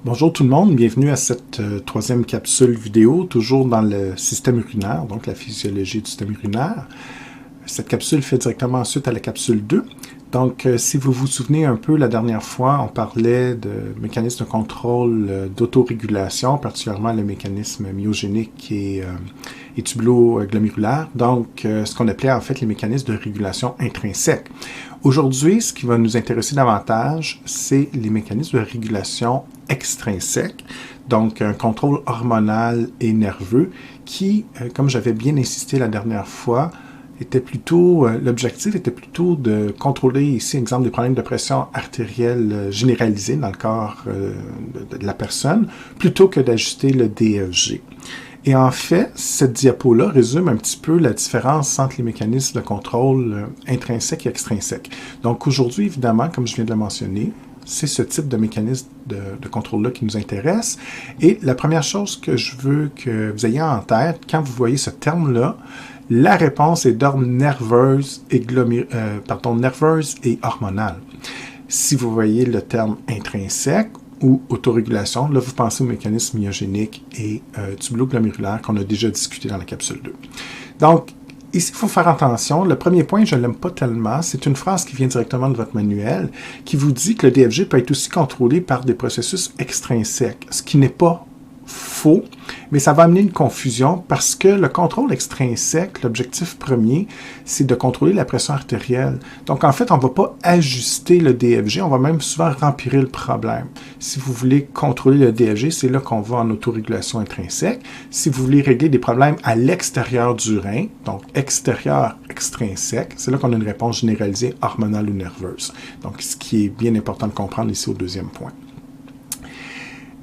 Bonjour tout le monde, bienvenue à cette troisième capsule vidéo, toujours dans le système urinaire, donc la physiologie du système urinaire. Cette capsule fait directement suite à la capsule 2. Donc, si vous vous souvenez un peu, la dernière fois, on parlait de mécanismes de contrôle d'autorégulation, particulièrement le mécanisme myogénique et tubulo-glomérulaire, donc ce qu'on appelait en fait les mécanismes de régulation intrinsèque. Aujourd'hui, ce qui va nous intéresser davantage, c'est les mécanismes de régulation extrinsèque, donc un contrôle hormonal et nerveux qui, comme j'avais bien insisté la dernière fois, l'objectif était plutôt de contrôler ici, exemple, des problèmes de pression artérielle généralisée dans le corps de la personne, plutôt que d'ajuster le DFG. Et en fait, cette diapo-là résume un petit peu la différence entre les mécanismes de contrôle intrinsèque et extrinsèque. Donc aujourd'hui, évidemment, comme je viens de le mentionner, c'est ce type de mécanisme de contrôle-là qui nous intéresse. Et la première chose que je veux que vous ayez en tête, quand vous voyez ce terme-là, la réponse est d'ordre nerveuse et hormonale. Si vous voyez le terme intrinsèque ou autorégulation, là vous pensez au mécanisme myogénique et tubulo-glomérulaire qu'on a déjà discuté dans la capsule 2. Donc, ici, il faut faire attention. Le premier point, je ne l'aime pas tellement. C'est une phrase qui vient directement de votre manuel qui vous dit que le DFG peut être aussi contrôlé par des processus extrinsèques, ce qui n'est pas faux, mais ça va amener une confusion parce que le contrôle extrinsèque, l'objectif premier, c'est de contrôler la pression artérielle. Donc, en fait, on ne va pas ajuster le DFG, on va même souvent rempirer le problème. Si vous voulez contrôler le DFG, c'est là qu'on va en autorégulation intrinsèque. Si vous voulez régler des problèmes à l'extérieur du rein, donc extérieur extrinsèque, c'est là qu'on a une réponse généralisée hormonale ou nerveuse. Donc, ce qui est bien important de comprendre ici au deuxième point.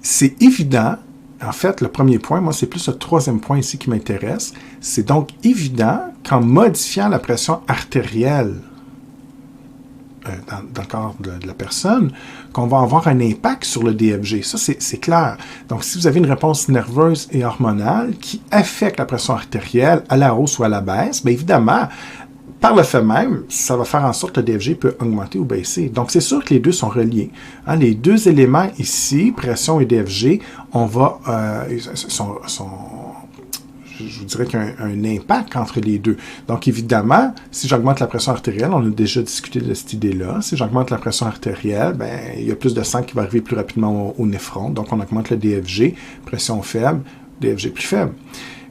C'est évident. En fait, le premier point, moi, c'est plus le troisième point ici qui m'intéresse. C'est donc évident qu'en modifiant la pression artérielle dans le corps de la personne, qu'on va avoir un impact sur le DFG. Ça, c'est clair. Donc, si vous avez une réponse nerveuse et hormonale qui affecte la pression artérielle à la hausse ou à la baisse, bien évidemment, par le fait même, ça va faire en sorte que le DFG peut augmenter ou baisser. Donc, c'est sûr que les deux sont reliés. Hein, les deux éléments ici, pression et DFG, je vous dirais qu'il y a un impact entre les deux. Donc, évidemment, si j'augmente la pression artérielle, on a déjà discuté de cette idée-là, si j'augmente la pression artérielle, ben, il y a plus de sang qui va arriver plus rapidement au néphron. Donc, on augmente le DFG, pression faible, DFG plus faible.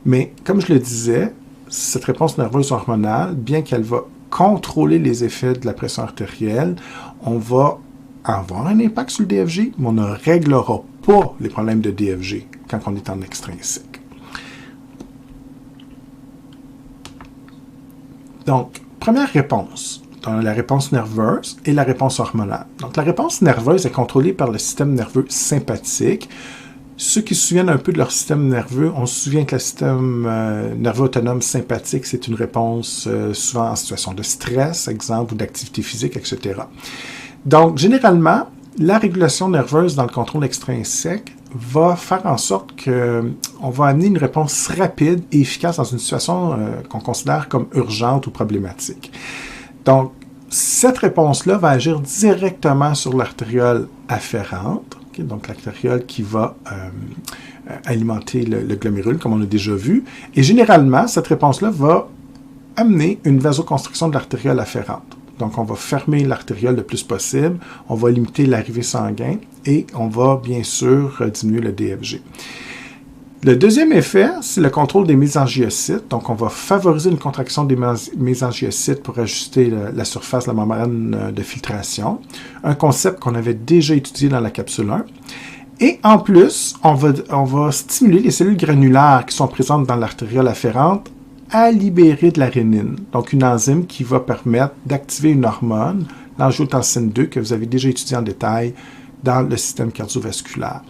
Mais, comme je le disais, cette réponse nerveuse hormonale, bien qu'elle va contrôler les effets de la pression artérielle, on va avoir un impact sur le DFG, mais on ne réglera pas les problèmes de DFG quand on est en extrinsèque. Donc, première réponse, dans la réponse nerveuse et la réponse hormonale. Donc, la réponse nerveuse est contrôlée par le système nerveux sympathique. Ceux qui se souviennent un peu de leur système nerveux, on se souvient que le système nerveux autonome sympathique, c'est une réponse souvent en situation de stress, exemple, ou d'activité physique, etc. Donc, généralement, la régulation nerveuse dans le contrôle extrinsèque va faire en sorte qu'on va amener une réponse rapide et efficace dans une situation qu'on considère comme urgente ou problématique. Donc, cette réponse-là va agir directement sur l'artériole afférente, donc l'artériole qui va alimenter le glomérule, comme on a déjà vu. Et généralement, cette réponse-là va amener une vasoconstriction de l'artériole afférente. Donc, on va fermer l'artériole le plus possible, on va limiter l'arrivée sanguine et on va bien sûr diminuer le DFG. Le deuxième effet, c'est le contrôle des mésangiocytes. Donc, on va favoriser une contraction des mésangiocytes pour ajuster la surface de la membrane de filtration. Un concept qu'on avait déjà étudié dans la capsule 1. Et en plus, on va stimuler les cellules granulaires qui sont présentes dans l'artériole afférente à libérer de la rénine. Donc, une enzyme qui va permettre d'activer une hormone, l'angiotensine 2, que vous avez déjà étudié en détail dans le système cardiovasculaire.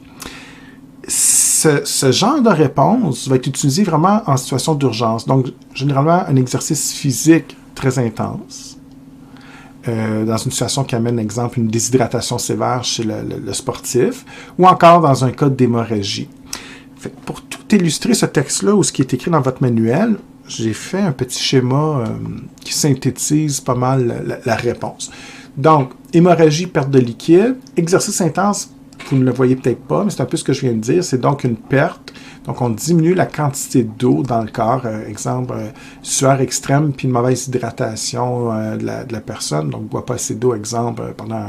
Ce genre de réponse va être utilisé vraiment en situation d'urgence. Donc, généralement, un exercice physique très intense, dans une situation qui amène, exemple, une déshydratation sévère chez le sportif, ou encore dans un cas d'hémorragie. Pour tout illustrer ce texte-là, ou ce qui est écrit dans votre manuel, j'ai fait un petit schéma qui synthétise pas mal la réponse. Donc, hémorragie, perte de liquide, exercice intense Vous ne le voyez peut-être pas, mais c'est un peu ce que je viens de dire. C'est donc une perte. Donc, on diminue la quantité d'eau dans le corps. Exemple, sueur extrême puis une mauvaise hydratation de la personne. Donc, ne boit pas assez d'eau, exemple, pendant,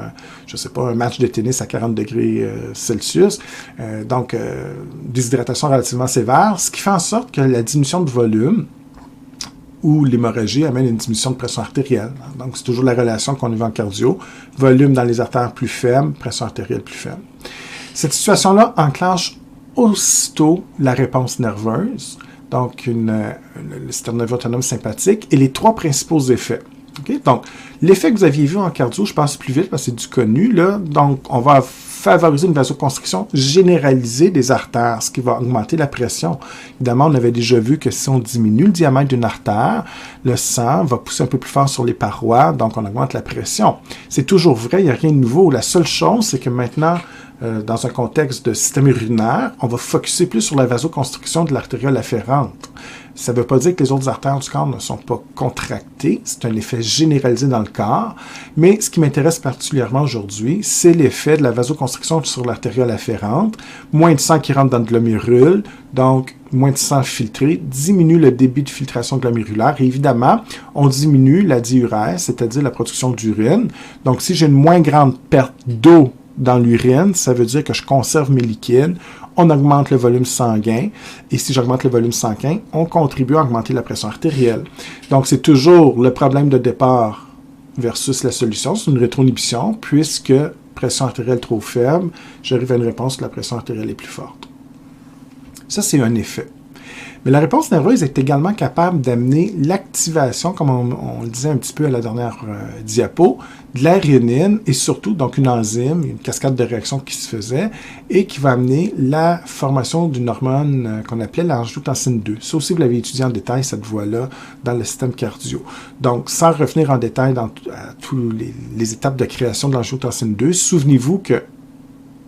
je sais pas, un match de tennis à 40 degrés Celsius. Donc, déshydratation relativement sévère, ce qui fait en sorte que la diminution de volume ou l'hémorragie amène une diminution de pression artérielle. Donc, c'est toujours la relation qu'on a en cardio. Volume dans les artères plus faible, pression artérielle plus faible. Cette situation-là enclenche aussitôt la réponse nerveuse, donc le système nerveux autonome sympathique, et les trois principaux effets. Okay? Donc, l'effet que vous aviez vu en cardio, je passe plus vite parce que c'est du connu, là. Donc, on va favoriser une vasoconstriction généralisée des artères, ce qui va augmenter la pression. Évidemment, on avait déjà vu que si on diminue le diamètre d'une artère, le sang va pousser un peu plus fort sur les parois, donc on augmente la pression. C'est toujours vrai, il n'y a rien de nouveau. La seule chose, c'est que maintenant, dans un contexte de système urinaire, on va focusser plus sur la vasoconstriction de l'artériole afférente. Ça ne veut pas dire que les autres artères du corps ne sont pas contractées, c'est un effet généralisé dans le corps, mais ce qui m'intéresse particulièrement aujourd'hui, c'est l'effet de la vasoconstriction sur l'artériole afférente. Moins de sang qui rentre dans le glomérule, donc moins de sang filtré, diminue le débit de filtration glomérulaire et évidemment, on diminue la diurèse, c'est-à-dire la production d'urine. Donc, si j'ai une moins grande perte d'eau dans l'urine, ça veut dire que je conserve mes liquides, on augmente le volume sanguin, et si j'augmente le volume sanguin, on contribue à augmenter la pression artérielle. Donc, c'est toujours le problème de départ versus la solution, c'est une rétroinhibition, puisque pression artérielle trop faible, j'arrive à une réponse où la pression artérielle est plus forte. Ça, c'est un effet. Mais la réponse nerveuse est également capable d'amener l'activation, comme on le disait un petit peu à la dernière diapo, de la rénine et surtout donc une enzyme, une cascade de réactions qui se faisait et qui va amener la formation d'une hormone qu'on appelait l'angiotensine 2. Ça aussi, vous l'avez étudié en détail, cette voie-là, dans le système cardio. Donc, sans revenir en détail à toutes les étapes de création de l'angiotensine 2, souvenez-vous que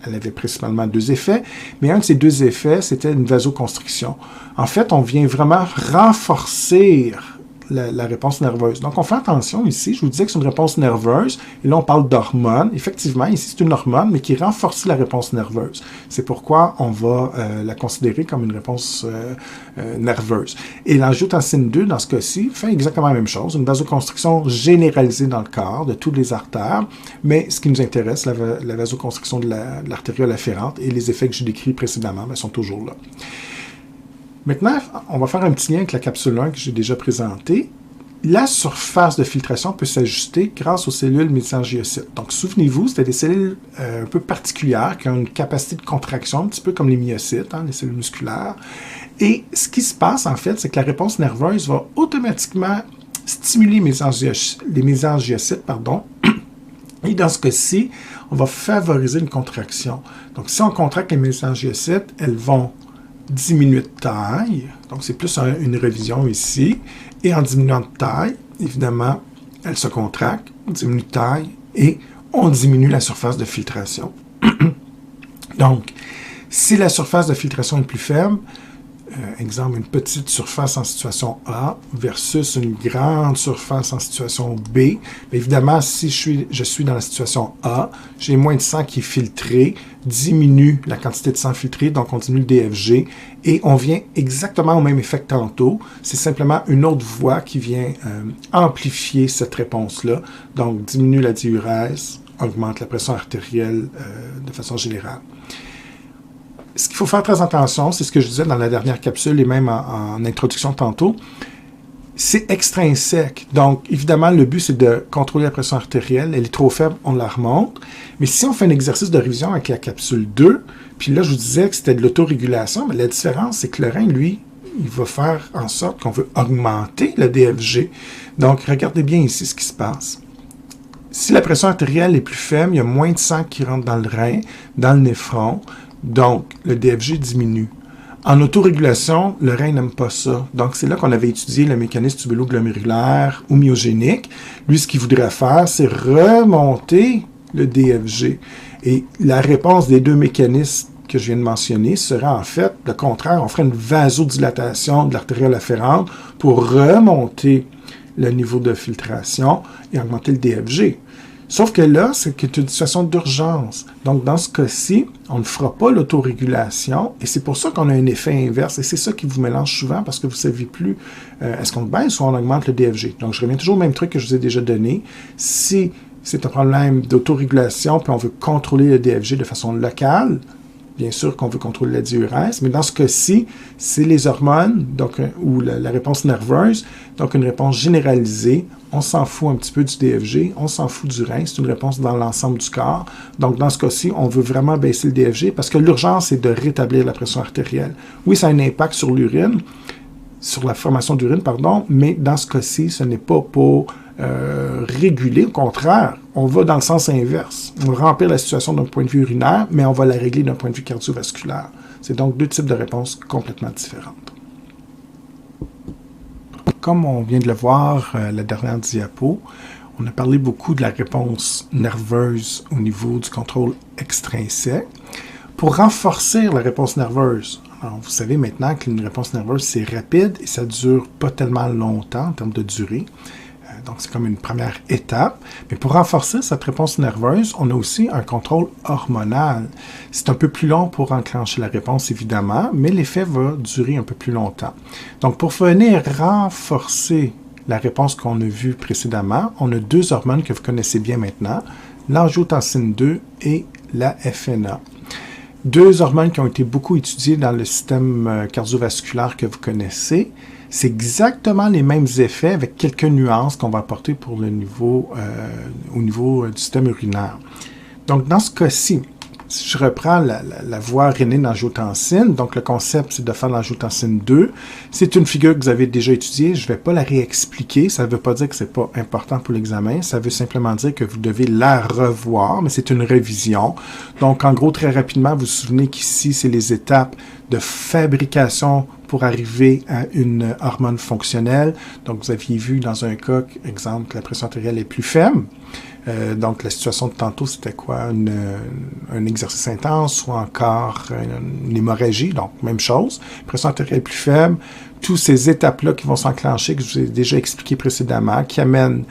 elle avait principalement deux effets, mais un de ces deux effets, c'était une vasoconstriction. En fait, on vient vraiment renforcer la réponse nerveuse. Donc, on fait attention ici. Je vous disais que c'est une réponse nerveuse, et là, on parle d'hormone. Effectivement, ici, c'est une hormone, mais qui renforce la réponse nerveuse. C'est pourquoi on va la considérer comme une réponse nerveuse. Et l'angiotensine 2, dans ce cas-ci, fait exactement la même chose. Une vasoconstriction généralisée dans le corps de toutes les artères, mais ce qui nous intéresse, la vasoconstriction de l'artériole afférente et les effets que j'ai décrits précédemment, sont toujours là. Maintenant, on va faire un petit lien avec la capsule 1 que j'ai déjà présentée. La surface de filtration peut s'ajuster grâce aux cellules mésangiocytes. Donc, souvenez-vous, c'était des cellules un peu particulières qui ont une capacité de contraction, un petit peu comme les myocytes, les cellules musculaires. Et ce qui se passe, en fait, c'est que la réponse nerveuse va automatiquement stimuler les mésangiocytes, et dans ce cas-ci, on va favoriser une contraction. Donc, si on contracte les mésangiocytes, elles vont diminuer de taille, donc c'est plus une révision ici, et en diminuant de taille, évidemment, elle se contracte, on diminue de taille, et on diminue la surface de filtration. Donc, si la surface de filtration est plus faible, exemple, une petite surface en situation A versus une grande surface en situation B. Bien évidemment, si je suis dans la situation A, j'ai moins de sang qui est filtré, diminue la quantité de sang filtré, donc on diminue le DFG, et on vient exactement au même effet que tantôt. C'est simplement une autre voie qui vient amplifier cette réponse-là, donc diminue la diurèse, augmente la pression artérielle de façon générale. Ce qu'il faut faire très attention, c'est ce que je disais dans la dernière capsule et même en introduction tantôt, c'est extrinsèque. Donc, évidemment, le but, c'est de contrôler la pression artérielle. Elle est trop faible, on la remonte. Mais si on fait un exercice de révision avec la capsule 2, puis là, je vous disais que c'était de l'autorégulation, mais la différence, c'est que le rein, lui, il va faire en sorte qu'on veut augmenter le DFG. Donc, regardez bien ici ce qui se passe. Si la pression artérielle est plus faible, il y a moins de sang qui rentre dans le rein, dans le néphron. Donc, le DFG diminue. En autorégulation, le rein n'aime pas ça. Donc, c'est là qu'on avait étudié le mécanisme tubulo-glomérulaire ou myogénique. Lui, ce qu'il voudrait faire, c'est remonter le DFG. Et la réponse des deux mécanismes que je viens de mentionner serait en fait le contraire. On ferait une vasodilatation de l'artériole afférente pour remonter le niveau de filtration et augmenter le DFG. Sauf que là, c'est une situation d'urgence. Donc, dans ce cas-ci, on ne fera pas l'autorégulation et c'est pour ça qu'on a un effet inverse. Et c'est ça qui vous mélange souvent parce que vous ne savez plus est-ce qu'on baisse ou on augmente le DFG. Donc, je reviens toujours au même truc que je vous ai déjà donné. Si c'est un problème d'autorégulation puis on veut contrôler le DFG de façon locale, bien sûr qu'on veut contrôler la diurèse, mais dans ce cas-ci, c'est les hormones donc, ou la réponse nerveuse, donc une réponse généralisée. On s'en fout un petit peu du DFG, on s'en fout du rein, c'est une réponse dans l'ensemble du corps. Donc, dans ce cas-ci, on veut vraiment baisser le DFG parce que l'urgence, c'est de rétablir la pression artérielle. Oui, ça a un impact sur l'urine, sur la formation d'urine, pardon, mais dans ce cas-ci, ce n'est pas pour réguler. Au contraire, on va dans le sens inverse. On remplit la situation d'un point de vue urinaire, mais on va la régler d'un point de vue cardiovasculaire. C'est donc deux types de réponses complètement différentes. Comme on vient de le voir la dernière diapo, on a parlé beaucoup de la réponse nerveuse au niveau du contrôle extrinsèque. Pour renforcer la réponse nerveuse, alors vous savez maintenant qu'une réponse nerveuse, c'est rapide et ça ne dure pas tellement longtemps en termes de durée. Donc, c'est comme une première étape. Mais pour renforcer cette réponse nerveuse, on a aussi un contrôle hormonal. C'est un peu plus long pour enclencher la réponse, évidemment, mais l'effet va durer un peu plus longtemps. Donc, pour venir renforcer la réponse qu'on a vue précédemment, on a deux hormones que vous connaissez bien maintenant, l'angiotensine 2 et la FNA. Deux hormones qui ont été beaucoup étudiées dans le système cardiovasculaire que vous connaissez. C'est exactement les mêmes effets avec quelques nuances qu'on va apporter pour le niveau, au niveau du système urinaire. Donc, dans ce cas-ci, si je reprends la voie rénine d'angiotensine, donc le concept, c'est de faire l'angiotensine 2. C'est une figure que vous avez déjà étudiée, je ne vais pas la réexpliquer. Ça ne veut pas dire que ce n'est pas important pour l'examen, ça veut simplement dire que vous devez la revoir, mais c'est une révision. Donc, en gros, très rapidement, vous vous souvenez qu'ici, c'est les étapes de fabrication pour arriver à une hormone fonctionnelle. Donc, vous aviez vu dans un cas, exemple, que la pression artérielle est plus faible. Donc, la situation de tantôt, c'était quoi? Un exercice intense ou encore une hémorragie. Donc, même chose. Pression artérielle plus faible. Toutes ces étapes-là qui vont s'enclencher, que je vous ai déjà expliqué précédemment, qui amènent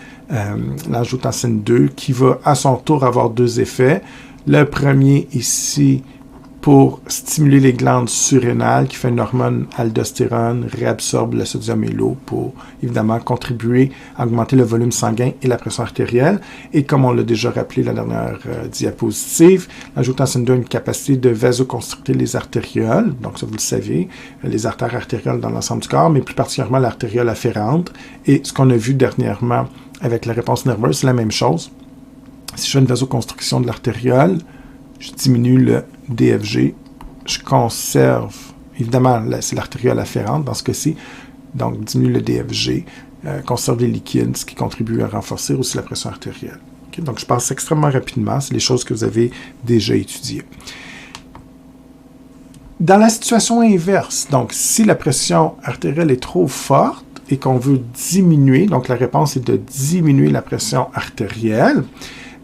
l'angiotensine 2, qui va à son tour avoir deux effets. Le premier ici, pour stimuler les glandes surrénales, qui fait une hormone aldostérone, réabsorbe le sodium et l'eau pour, évidemment, contribuer à augmenter le volume sanguin et la pression artérielle. Et comme on l'a déjà rappelé la dernière diapositive, l'angiotensine 2 a une capacité de vasoconstricter les artérioles, donc ça vous le savez, les artères artérielles dans l'ensemble du corps, mais plus particulièrement l'artériole afférente. Et ce qu'on a vu dernièrement avec la réponse nerveuse, c'est la même chose. Si je fais une vasoconstriction de l'artériole, je diminue le DFG, je conserve, évidemment, c'est l'artériole afférente dans ce cas-ci, donc diminue le DFG, conserve les liquides, ce qui contribue à renforcer aussi la pression artérielle. Okay? Donc, je passe extrêmement rapidement, c'est les choses que vous avez déjà étudiées. Dans la situation inverse, donc si la pression artérielle est trop forte et qu'on veut diminuer, donc la réponse est de diminuer la pression artérielle.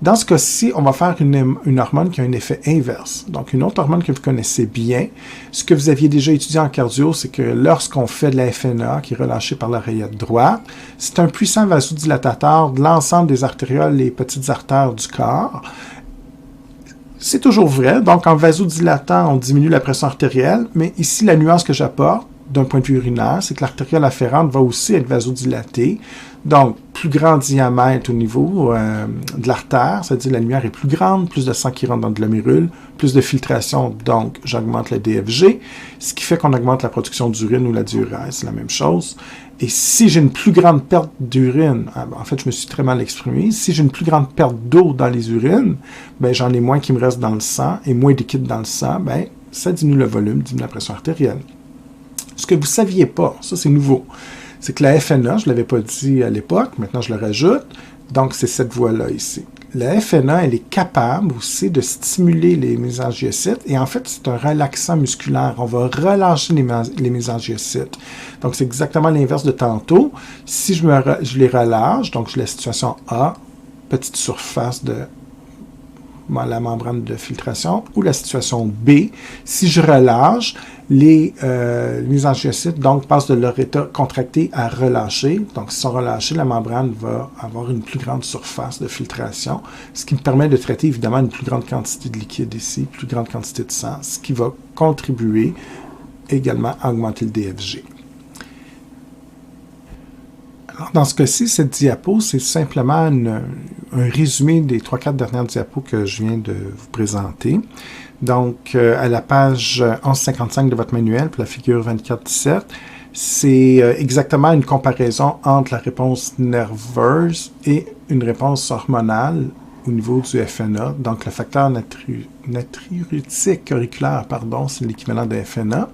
Dans ce cas-ci, on va faire une hormone qui a un effet inverse. Donc, une autre hormone que vous connaissez bien. Ce que vous aviez déjà étudié en cardio, c'est que lorsqu'on fait de la FNA, qui est relâchée par l'oreillette droite, c'est un puissant vasodilatateur de l'ensemble des artérioles et petites artères du corps. C'est toujours vrai. Donc, en vasodilatant, on diminue la pression artérielle. Mais ici, la nuance que j'apporte, d'un point de vue urinaire, c'est que l'artériole afférente va aussi être vasodilatée. Donc, plus grand diamètre au niveau de l'artère, c'est-à-dire la lumière est plus grande, plus de sang qui rentre dans le glomérule, plus de filtration, donc j'augmente le DFG, ce qui fait qu'on augmente la production d'urine ou la diurèse, c'est la même chose. Et si j'ai une plus grande perte d'urine, en fait, je me suis très mal exprimé, si j'ai une plus grande perte d'eau dans les urines, ben, j'en ai moins qui me reste dans le sang, et moins de liquide dans le sang, ben, ça diminue le volume, diminue la pression artérielle. Ce que vous ne saviez pas, ça c'est nouveau, c'est que la FNA, je ne l'avais pas dit à l'époque, maintenant je le rajoute, donc c'est cette voie-là ici. La FNA, elle est capable aussi de stimuler les mésangiocytes, et en fait, c'est un relaxant musculaire. On va relâcher les mésangiocytes. Donc, c'est exactement l'inverse de tantôt. Si je les relâche, donc j'ai la situation A, petite surface de la membrane de filtration, ou la situation B, si je relâche, les mésangiocytes donc passent de leur état contracté à relâché. Donc, s'ils sont relâchés, la membrane va avoir une plus grande surface de filtration, ce qui me permet de traiter évidemment une plus grande quantité de liquide ici, une plus grande quantité de sang, ce qui va contribuer également à augmenter le DFG. Alors, dans ce cas-ci, cette diapo, c'est simplement un résumé des 3-4 dernières diapos que je viens de vous présenter. Donc, à la page 1155 de votre manuel, pour la figure 24-17, c'est exactement une comparaison entre la réponse nerveuse et une réponse hormonale au niveau du FNA. Donc, le facteur natriurétique auriculaire, c'est l'équivalent de FNA.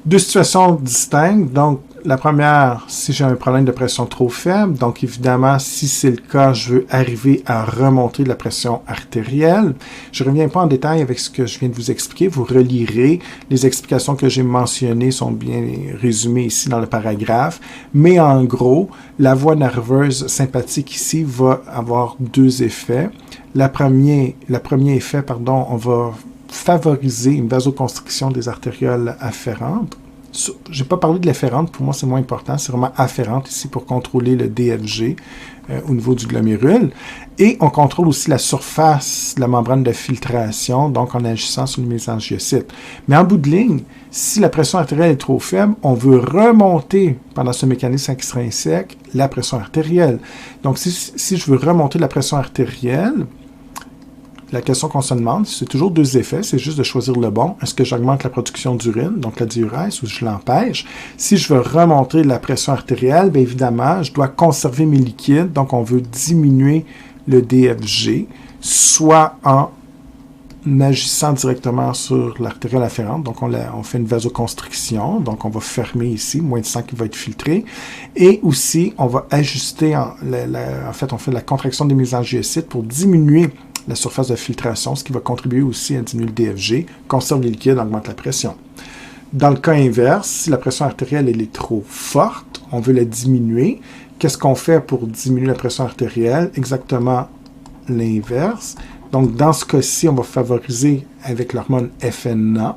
Deux situations distinctes. Donc, la première, si j'ai un problème de pression trop faible, donc évidemment, si c'est le cas, je veux arriver à remonter la pression artérielle. Je ne reviens pas en détail avec ce que je viens de vous expliquer. Vous relirez. Les explications que j'ai mentionnées sont bien résumées ici dans le paragraphe. Mais en gros, la voie nerveuse sympathique ici va avoir deux effets. Le premier effet, on va favoriser une vasoconstriction des artérioles afférentes. Je n'ai pas parlé de l'afférente, pour moi c'est moins important, c'est vraiment afférente ici pour contrôler le DFG au niveau du glomérule. Et on contrôle aussi la surface de la membrane de filtration, donc en agissant sur le mésangiocyte. Mais en bout de ligne, si la pression artérielle est trop faible, on veut remonter pendant ce mécanisme extrinsèque la pression artérielle. Donc si je veux remonter la pression artérielle, la question qu'on se demande, c'est toujours deux effets, c'est juste de choisir le bon. Est-ce que j'augmente la production d'urine, donc la diurèse, ou je l'empêche? Si je veux remonter la pression artérielle, bien évidemment, je dois conserver mes liquides, donc on veut diminuer le DFG, soit en agissant directement sur l'artériole afférente, donc on fait une vasoconstriction, donc on va fermer ici, moins de sang qui va être filtré, et aussi on va ajuster, en fait on fait la contraction des mésangiocytes pour diminuer la surface de filtration, ce qui va contribuer aussi à diminuer le DFG, conserve les liquides, augmente la pression. Dans le cas inverse, si la pression artérielle elle est trop forte, on veut la diminuer. Qu'est-ce qu'on fait pour diminuer la pression artérielle? Exactement l'inverse. Donc, dans ce cas-ci, on va favoriser avec l'hormone FNA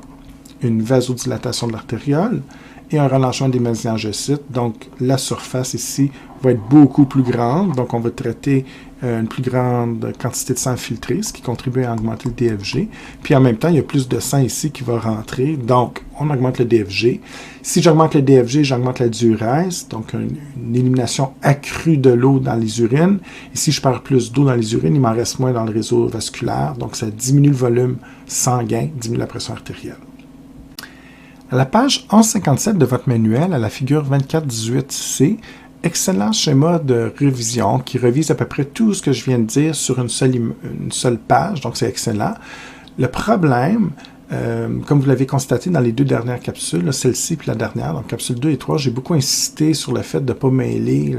une vasodilatation de l'artériole et un relâchement des mésangiocytes. Donc, la surface ici va être beaucoup plus grande. Donc, on va traiter une plus grande quantité de sang filtré, ce qui contribue à augmenter le DFG. Puis, en même temps, il y a plus de sang ici qui va rentrer. Donc, on augmente le DFG. Si j'augmente le DFG, j'augmente la diurèse. Donc, une élimination accrue de l'eau dans les urines. Et si je perds plus d'eau dans les urines, il m'en reste moins dans le réseau vasculaire. Donc, ça diminue le volume sanguin, diminue la pression artérielle. À la page 1157 de votre manuel, à la figure 2418C, excellent schéma de révision qui revise à peu près tout ce que je viens de dire sur une seule page, donc c'est excellent. Le problème, comme vous l'avez constaté dans les deux dernières capsules, celle-ci et la dernière, donc capsule 2 et 3, j'ai beaucoup insisté sur le fait de ne pas mêler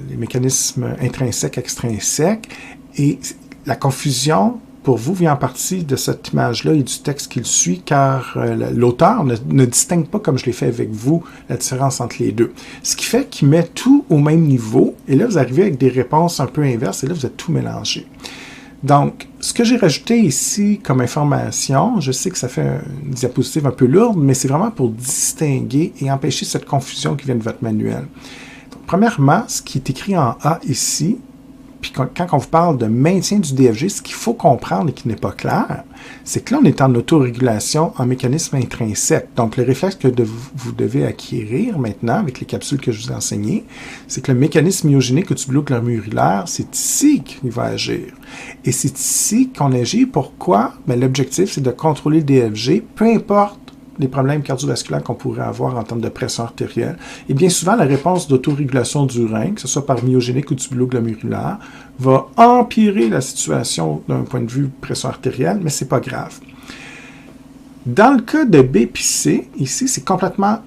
les mécanismes intrinsèques, extrinsèques, et la confusion pour vous vient en partie de cette image-là et du texte qui le suit, car l'auteur ne distingue pas, comme je l'ai fait avec vous, la différence entre les deux. Ce qui fait qu'il met tout au même niveau, et là, vous arrivez avec des réponses un peu inverses, et là, vous êtes tout mélangé. Donc, ce que j'ai rajouté ici comme information, je sais que ça fait une diapositive un peu lourde, mais c'est vraiment pour distinguer et empêcher cette confusion qui vient de votre manuel. Donc, premièrement, ce qui est écrit en A ici, puis quand on vous parle de maintien du DFG, ce qu'il faut comprendre et qui n'est pas clair, c'est que là, on est en autorégulation en mécanisme intrinsèque. Donc, le réflexe que vous devez acquérir maintenant avec les capsules que je vous ai enseignées, c'est que le mécanisme myogénique tubulo-glomérulaire, c'est ici qu'il va agir. Et c'est ici qu'on agit. Pourquoi? Bien, l'objectif, c'est de contrôler le DFG, peu importe les problèmes cardiovasculaires qu'on pourrait avoir en termes de pression artérielle. Et bien souvent, la réponse d'autorégulation du rein, que ce soit par myogénique ou tubulo-glomérulaire, va empirer la situation d'un point de vue pression artérielle, mais ce n'est pas grave. Dans le cas de B puis C, ici, c'est complètement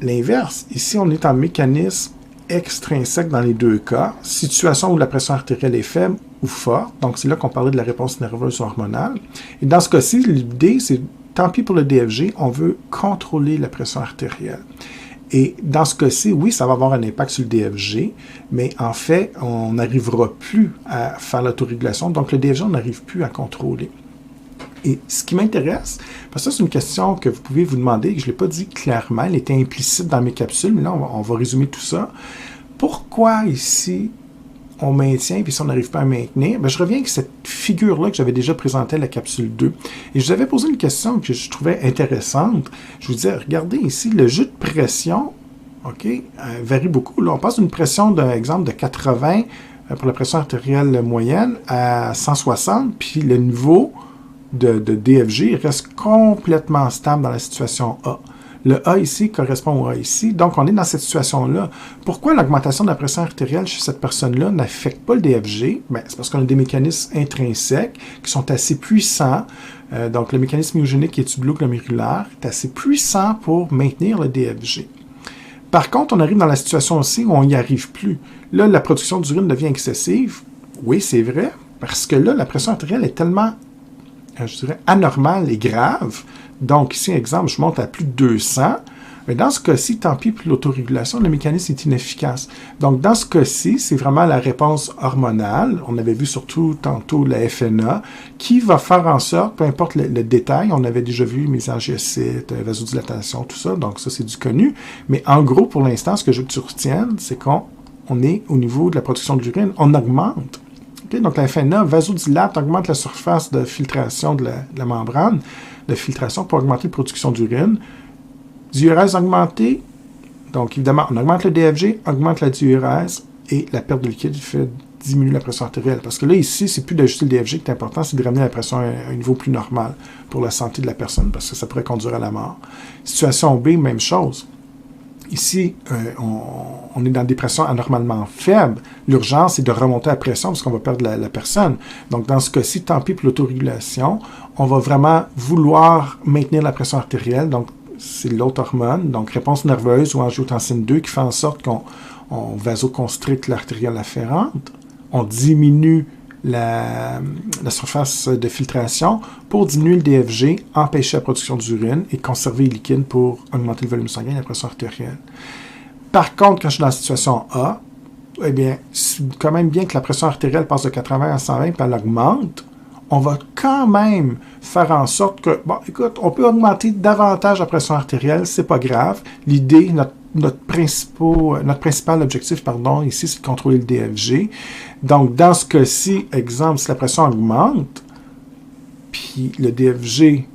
l'inverse. Ici, on est en mécanisme extrinsèque dans les deux cas, situation où la pression artérielle est faible ou forte, donc c'est là qu'on parlait de la réponse nerveuse ou hormonale. Et dans ce cas-ci, l'idée, c'est tant pis pour le DFG, on veut contrôler la pression artérielle. Et dans ce cas-ci, oui, ça va avoir un impact sur le DFG, mais en fait, on n'arrivera plus à faire l'autorégulation, donc le DFG, on n'arrive plus à contrôler. Et ce qui m'intéresse, parce que ça, c'est une question que vous pouvez vous demander, je ne l'ai pas dit clairement, elle était implicite dans mes capsules, mais là, on va résumer tout ça. Pourquoi ici, on maintient, puis si on n'arrive pas à maintenir, je reviens avec cette figure-là que j'avais déjà présentée à la capsule 2. Et je vous avais posé une question que je trouvais intéressante. Je vous disais, regardez ici, le jeu de pression, OK, varie beaucoup. Là, on passe d'une pression, d'un exemple, de 80 pour la pression artérielle moyenne à 160, puis le niveau de DFG reste complètement stable dans la situation A. Le A ici correspond au A ici. Donc, on est dans cette situation-là. Pourquoi l'augmentation de la pression artérielle chez cette personne-là n'affecte pas le DFG? C'est parce qu'on a des mécanismes intrinsèques qui sont assez puissants. Donc, le mécanisme myogénique et tubulo-glomérulaire est assez puissant pour maintenir le DFG. Par contre, on arrive dans la situation aussi où on n'y arrive plus. Là, la production d'urine devient excessive. Oui, c'est vrai, parce que là, la pression artérielle est tellement, je dirais, anormale et grave. Donc, ici, exemple, je monte à plus de 200. Mais dans ce cas-ci, tant pis pour l'autorégulation, le mécanisme est inefficace. Donc, dans ce cas-ci, c'est vraiment la réponse hormonale. On avait vu surtout tantôt la FNA, qui va faire en sorte, peu importe le détail, on avait déjà vu mésangiocytes, vasodilatation, tout ça. Donc, ça, c'est du connu. Mais en gros, pour l'instant, ce que je veux que tu retiennes, c'est qu'on est au niveau de la production d'urine, on augmente. Okay? Donc, la FNA vasodilate, augmente la surface de filtration de la membrane de filtration pour augmenter la production d'urine. Diurèse augmentée, donc évidemment, on augmente le DFG, augmente la diurèse et la perte de liquide fait diminuer la pression artérielle. Parce que là, ici, c'est plus d'ajuster le DFG qui est important, c'est de ramener la pression à un niveau plus normal pour la santé de la personne, parce que ça pourrait conduire à la mort. Situation B, même chose. Ici, on est dans des pressions anormalement faibles. L'urgence, c'est de remonter la pression parce qu'on va perdre la personne. Donc, dans ce cas-ci, tant pis pour l'autorégulation, on va vraiment vouloir maintenir la pression artérielle. Donc, c'est l'autre hormone, donc réponse nerveuse ou angiotensine 2 qui fait en sorte qu'on vasoconstricte l'artériole afférente. On diminue la surface de filtration pour diminuer le DFG, empêcher la production d'urine et conserver le liquide pour augmenter le volume sanguin et la pression artérielle. Par contre, quand je suis dans la situation A, eh bien, c'est quand même bien que la pression artérielle passe de 80 à 120 et elle augmente. On va quand même faire en sorte que, bon, écoute, on peut augmenter davantage la pression artérielle, c'est pas grave. L'idée, notre principal objectif, ici, c'est de contrôler le DFG. Donc, dans ce cas-ci, exemple, si la pression augmente, puis le DFG,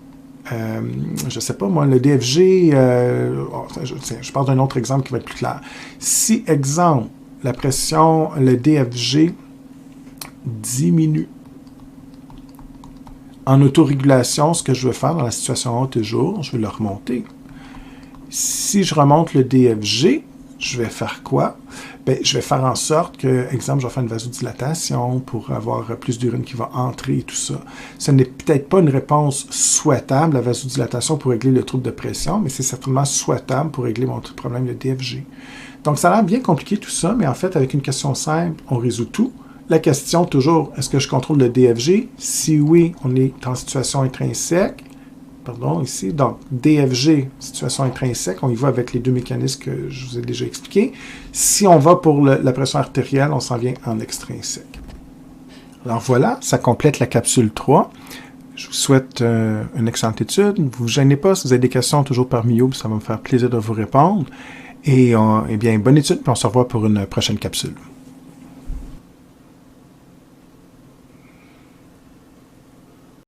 je sais pas moi, le DFG, je parle d'un autre exemple qui va être plus clair. Si, exemple, la pression, le DFG diminue, en autorégulation, ce que je veux faire dans la situation A toujours, je vais le remonter. Si je remonte le DFG, je vais faire quoi? Je vais faire en sorte que, exemple, je vais faire une vasodilatation pour avoir plus d'urine qui va entrer et tout ça. Ce n'est peut-être pas une réponse souhaitable, la vasodilatation, pour régler le trouble de pression, mais c'est certainement souhaitable pour régler mon problème de DFG. Donc, ça a l'air bien compliqué tout ça, mais en fait, avec une question simple, on résout tout. La question toujours, est-ce que je contrôle le DFG? Si oui, on est en situation intrinsèque. Pardon, ici. Donc, DFG, situation intrinsèque, on y va avec les deux mécanismes que je vous ai déjà expliqués. Si on va pour la pression artérielle, on s'en vient en extrinsèque. Alors voilà, ça complète la capsule 3. Je vous souhaite une excellente étude. Ne vous gênez pas, si vous avez des questions, toujours par Mio, ça va me faire plaisir de vous répondre. Et bien, bonne étude, puis on se revoit pour une prochaine capsule.